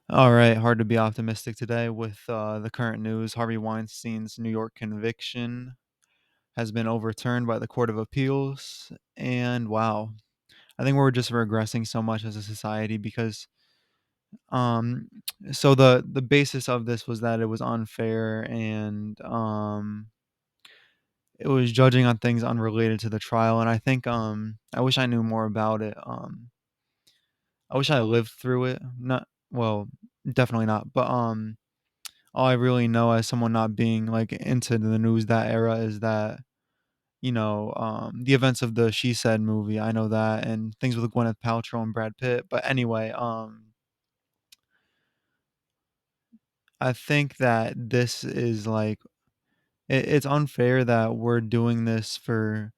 All right, hard to be optimistic today with the current news. Harvey Weinstein's New York conviction has been overturned by the Court of Appeals. And wow, I think we're just regressing so much as a society because um so the basis of this was that it was unfair and it was judging on things unrelated to the trial, and I think I wish I knew more about it. I wish I lived through it. Not well, definitely not, but all I really know as someone not being like into the news that era is that the events of the She Said movie. I know that, and things with Gwyneth Paltrow and Brad Pitt. But anyway, I think that this is like it's unfair that we're doing this for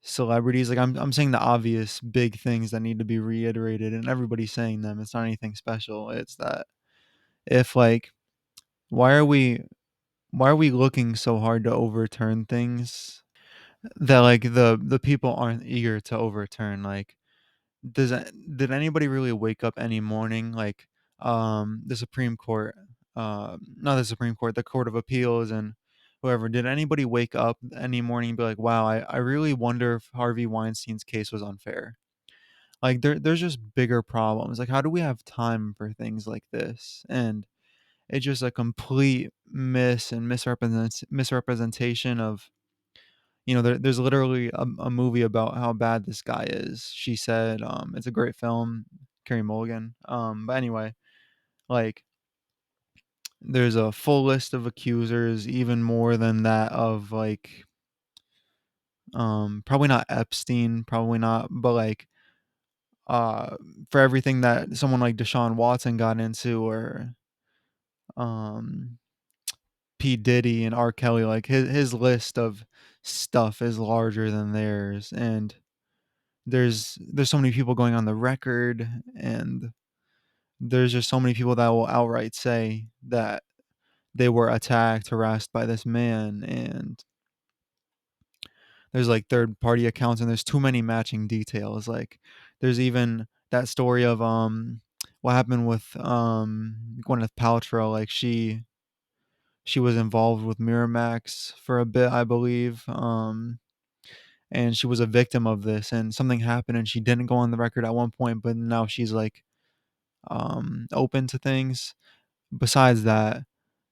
celebrities. Like I'm saying the obvious big things that need to be reiterated, and everybody's saying them. It's not anything special. It's that if like why are we why are we looking so hard to overturn things that, like, the people aren't eager to overturn? Like, did anybody really wake up any morning, like, the Supreme Court, not the Supreme Court, the Court of Appeals and whoever, did anybody wake up any morning and be like, "Wow, I really wonder if Harvey Weinstein's case was unfair?" Like, there's just bigger problems. Like, how do we have time for things like this? And it's just a complete misrepresentation of there's literally a movie about how bad this guy is. She said, it's a great film, Carey Mulligan. But anyway, like there's a full list of accusers, even more than that of like probably not Epstein, probably not, but like uh for everything that someone like Deshaun Watson got into or um P. Diddy and R. Kelly, like his list of stuff is larger than theirs. And there's so many people going on the record, and there's just so many people that will outright say that they were attacked, harassed by this man, and there's like third party accounts, and there's too many matching details. Like there's even that story of what happened with Gwyneth Paltrow. Like she was involved with Miramax for a bit, I believe. And she was a victim of this, and something happened and she didn't go on the record at one point, but now she's like open to things. Besides that,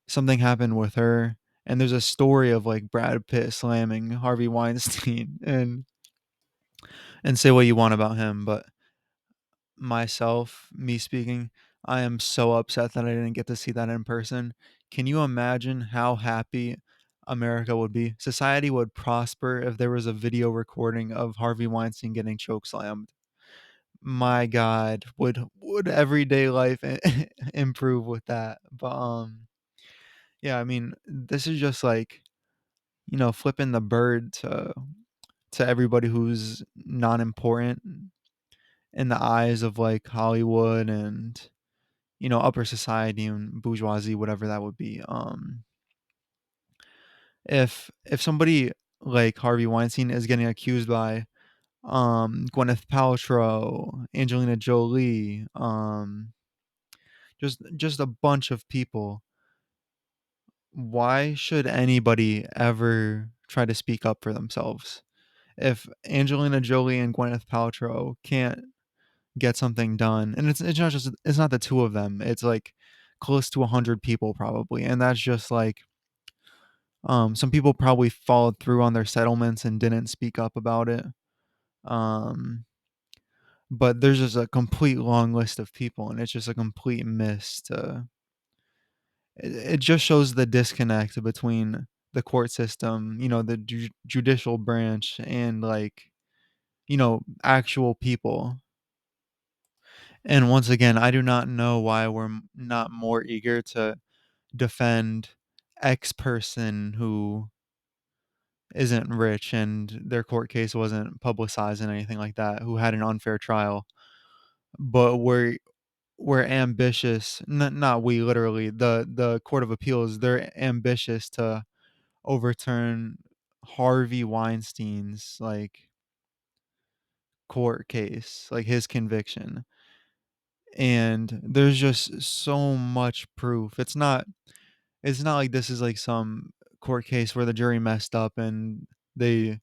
something happened with her, and there's a story of like Brad Pitt slamming Harvey Weinstein and say what you want about him, but me speaking, I am so upset that I didn't get to see that in person. Can you imagine how happy America would be? Society would prosper if there was a video recording of Harvey Weinstein getting chokeslammed. My God, would everyday life improve with that? But yeah, I mean, this is just like flipping the bird to everybody who's not important in the eyes of like Hollywood and upper society and bourgeoisie, whatever that would be. If somebody like Harvey Weinstein is getting accused by Gwyneth Paltrow, Angelina Jolie, just a bunch of people, why should anybody ever try to speak up for themselves? If Angelina Jolie and Gwyneth Paltrow can't get something done, and it's not the two of them, it's like close to 100 people probably, and that's just like some people probably followed through on their settlements and didn't speak up about it. Um, but there's just a complete long list of people, and it's just a complete miss to it just shows the disconnect between the court system, the judicial branch, and like, actual people. And once again, I do not know why we're not more eager to defend X person who isn't rich and their court case wasn't publicized and anything like that, who had an unfair trial. But we're ambitious, not we literally, the Court of Appeals, they're ambitious to overturn Harvey Weinstein's like court case, like his conviction. And there's just so much proof. It's not like this is like some court case where the jury messed up and they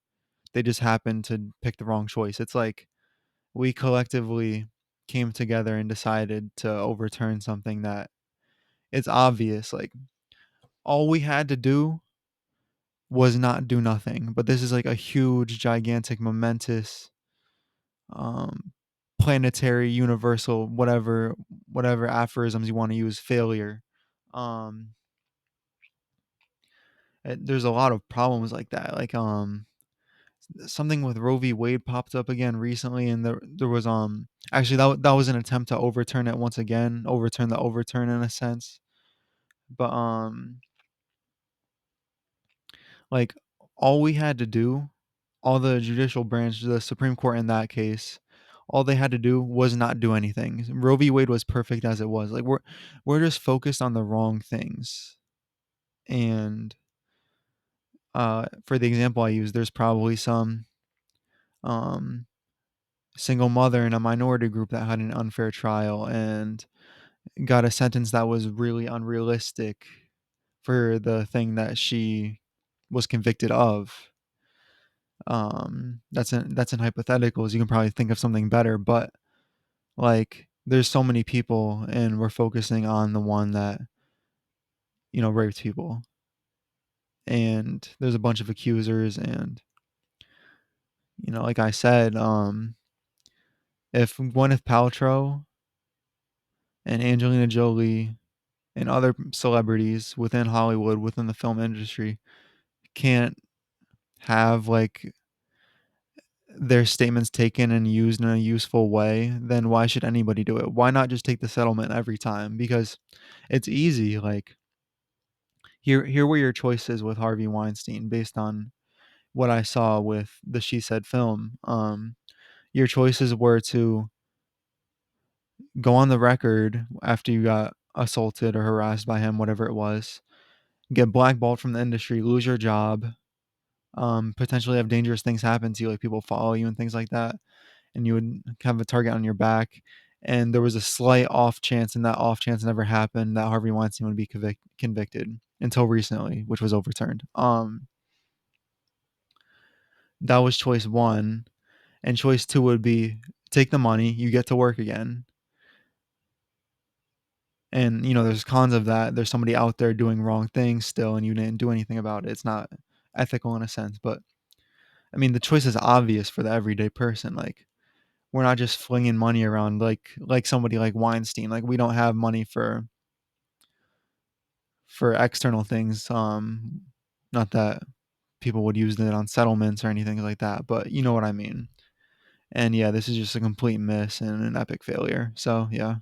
they just happened to pick the wrong choice. It's like we collectively came together and decided to overturn something that it's obvious. Like all we had to do was not do nothing. But this is like a huge, gigantic, momentous, um, planetary, universal, whatever aphorisms you want to use, failure. Um, there's a lot of problems like that. Like something with Roe v. Wade popped up again recently, and there was actually that was an attempt to overturn it once again, overturn the overturn in a sense. But like all we had to do, all the judicial branch, the Supreme Court in that case, all they had to do was not do anything. Roe v. Wade was perfect as it was. Like we're just focused on the wrong things. And for the example I use, there's probably some um single mother in a minority group that had an unfair trial and got a sentence that was really unrealistic for the thing that she was convicted of. That's in hypotheticals. You can probably think of something better, but like there's so many people and we're focusing on the one that, raped people. And there's a bunch of accusers and, like I said, if Gwyneth Paltrow and Angelina Jolie and other celebrities within Hollywood, within the film industry, can't have like their statements taken and used in a useful way, then why should anybody do it? Why not just take the settlement every time? Because it's easy. Like here were your choices with Harvey Weinstein based on what I saw with the She Said film. Your choices were to go on the record after you got assaulted or harassed by him, whatever it was, get blackballed from the industry, lose your job, potentially have dangerous things happen to you, like people follow you and things like that, and you would have a target on your back. And there was a slight off chance, and that off chance never happened, that Harvey Weinstein would be convicted until recently, which was overturned. That was choice one, and choice two would be take the money, you get to work again. And there's cons of that. There's somebody out there doing wrong things still, and you didn't do anything about it. It's not ethical in a sense, but I mean, the choice is obvious for the everyday person. Like, we're not just flinging money around like somebody like Weinstein. Like, we don't have money for external things. Not that people would use it on settlements or anything like that, but you know what I mean. And yeah, this is just a complete miss and an epic failure. So yeah.